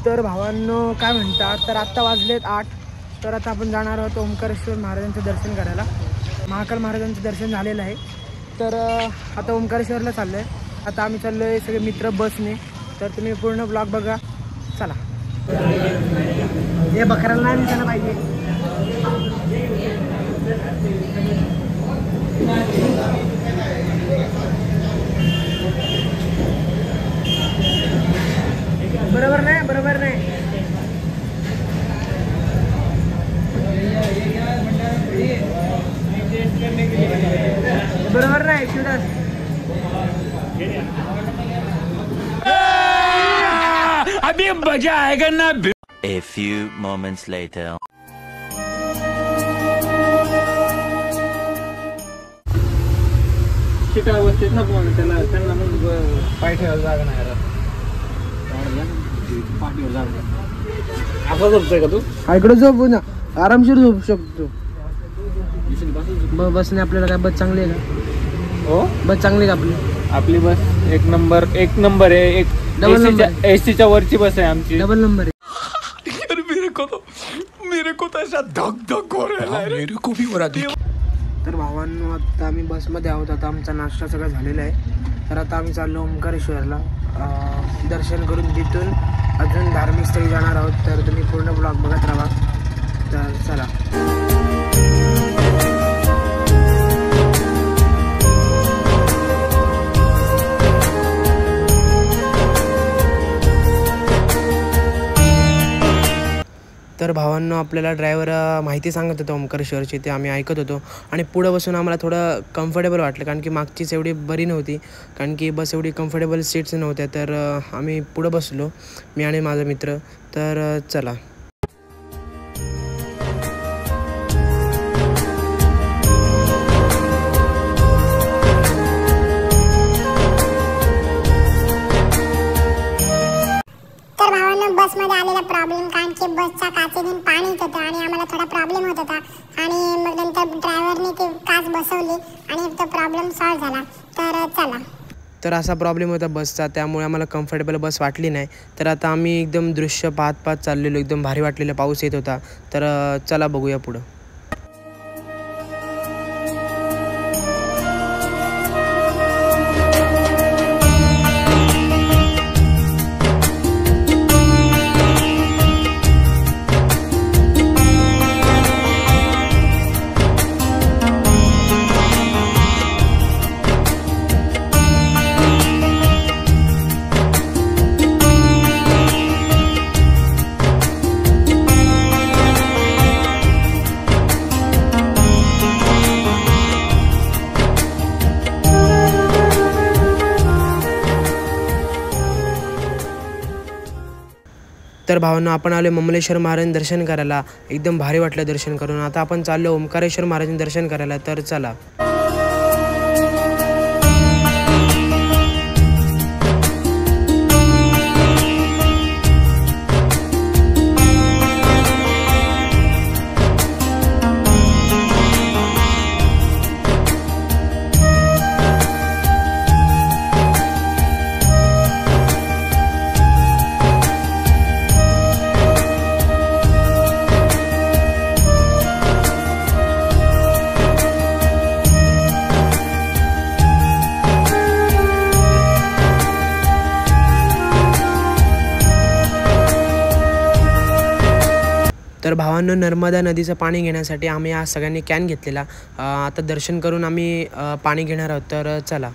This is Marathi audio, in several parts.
तर भावांनो काय म्हणतात, तर आत्ता वाजलेत 8. तर आता आपण जाणार आहोत ओंकारेश्वर महाराजांचं दर्शन करायला. महाकाल महाराजांचं दर्शन झालेलं आहे. तर आता ओंकारेश्वरला चाललो आहे. आता आम्ही चाललो आहे सगळे मित्र बसने. तर तुम्ही पूर्ण ब्लॉग बघा. चला. हे बकराला नाही दिसायला पाहिजे. बरोबर नाही, बरोबर नाही. बरोबर नाही शिवदास. अभी मजा आएगा ना. A few moments later. शिटा अवस्थेत ना पण त्यांना मग पाय ठेवायला जागा नाही राहत. पाठीवर जागा. असं झोपतोय का तू? इकडे झोपू ना, आरामशीर झोपू शकतो. बसने आपल्याला काय बस चांगली आहे का? हो बस चांगली आहे का आपली बस? एक नंबर आहे. एक डबल नंबर एसीच्या वरची बस आहे आमची. डबल नंबर आहे. मेरे को तो ऐसा धक धक हो रहा है. मेरे को भी हो रहा है. तर भावांनो आता आम्ही बसमध्ये आहोत. आता आमचा नाश्ता सगळं झालेला आहे. तर आता आम्ही चाललो ओंकारेश्वरला दर्शन करून तिथून अजून धार्मिक स्थळी जाणार आहोत. तर तुम्ही पूर्ण ब्लॉग बघत राहा. तर चला. तर भावांनो आपल्याला ड्रायव्हर माहिती सांगत होता ओंकारेश्वरची, ते आम्ही ऐकत होतो. आणि पुढं बसून आम्हाला थोडं कम्फर्टेबल वाटलं, कारण की मागचीच एवढी बरी नव्हती, कारण की बस एवढी कम्फर्टेबल सीट्स नव्हत्या. तर आम्ही पुढं बसलो, मी आणि माझा मित्र. तर चला. बसमध्ये आलेला प्रॉब्लेम, कारण की बसच्या काचेतून पाणी येत होतं आणि आम्हाला थोडा प्रॉब्लेम होत होता. आणि मग नंतर ड्रायव्हरने ती काच बसवली आणि तो प्रॉब्लेम सॉल्व्ह झाला. तर चला. तर असा प्रॉब्लेम होता बसचा, त्यामुळे आम्हाला कम्फर्टेबल बस वाटली नाही. तर आता आम्ही एकदम दृश्य पाहत चाललेलो. एकदम भारी वाटलेलं, पाऊस येत होता. तर चला बघूया पुढं. तर भावांनो आपण आलो ममलेश्वर महाराज दर्शन करायला. एकदम भारी वाटलं दर्शन करून. आता आपण चाललो ओंकारेश्वर महाराज दर्शन करायला. तर चला. तर भावांनो नर्मदा नदीचं पाणी घेण्यासाठी आम्ही आज सगळ्यांनी कॅन घेतलेला. आता दर्शन करून आम्ही पाणी घेणार आहोत. तर चला.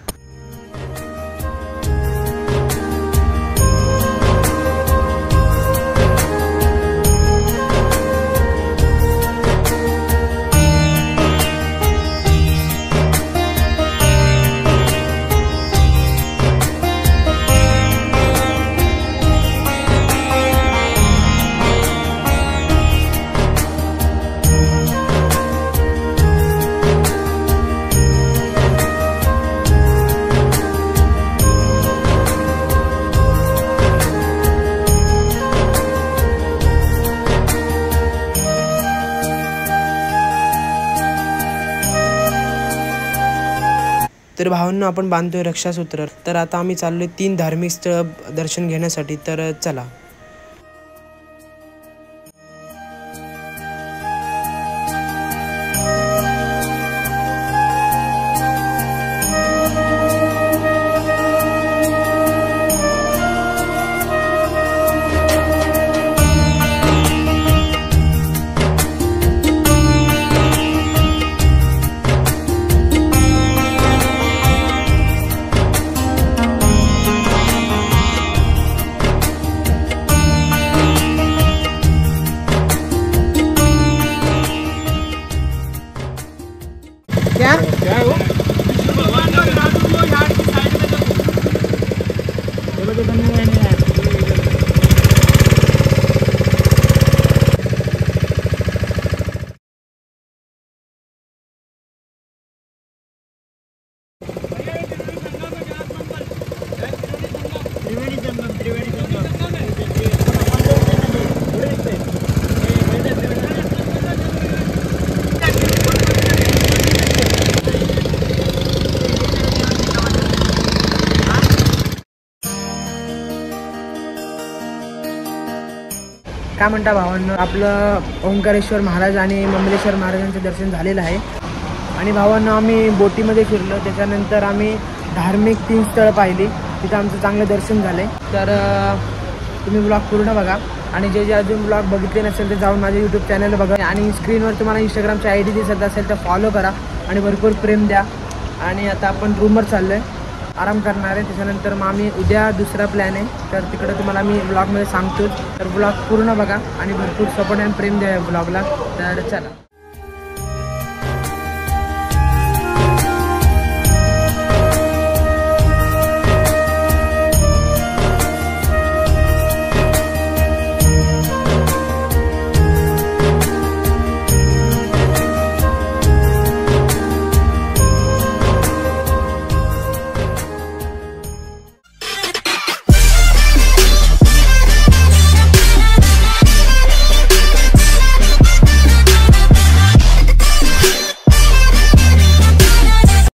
तर भावांनो आपण बांधतोय रक्षासूत्र. तर आता आम्ही चाललोय 3 धार्मिक स्थळ दर्शन घेण्यासाठी. तर चला. काय म्हणता भावांनो, आपलं ओंकारेश्वर महाराज आणि ममलेश्वर महाराजांचं दर्शन झालेलं आहे. आणि भावांनो आम्ही बोटीमध्ये फिरलो, त्याच्यानंतर आम्ही धार्मिक 3 स्थळं पाहिली, तिथं आमचं चांगलं दर्शन झालं. तर तुम्ही ब्लॉग पूर्ण बघा आणि जे अजून ब्लॉग बघितले नसेल तर जाऊन माझ्या यूट्यूब चॅनल बघा आणि स्क्रीनवर तुम्हाला इंस्टाग्रामची ID दिसत असेल तर फॉलो करा आणि भरपूर प्रेम द्या. आणि आता आपण रूमवर चाललो आहे, आराम करणार आहे. त्याच्यानंतर मग आम्ही उद्या दुसरा प्लॅन आहे, तर तिकडं तुम्हाला मी ब्लॉगमध्ये सांगतोच. तर ब्लॉग पूर्ण बघा आणि भरपूर सपोर्ट आणि प्रेम द्या ब्लॉगला. तर चला.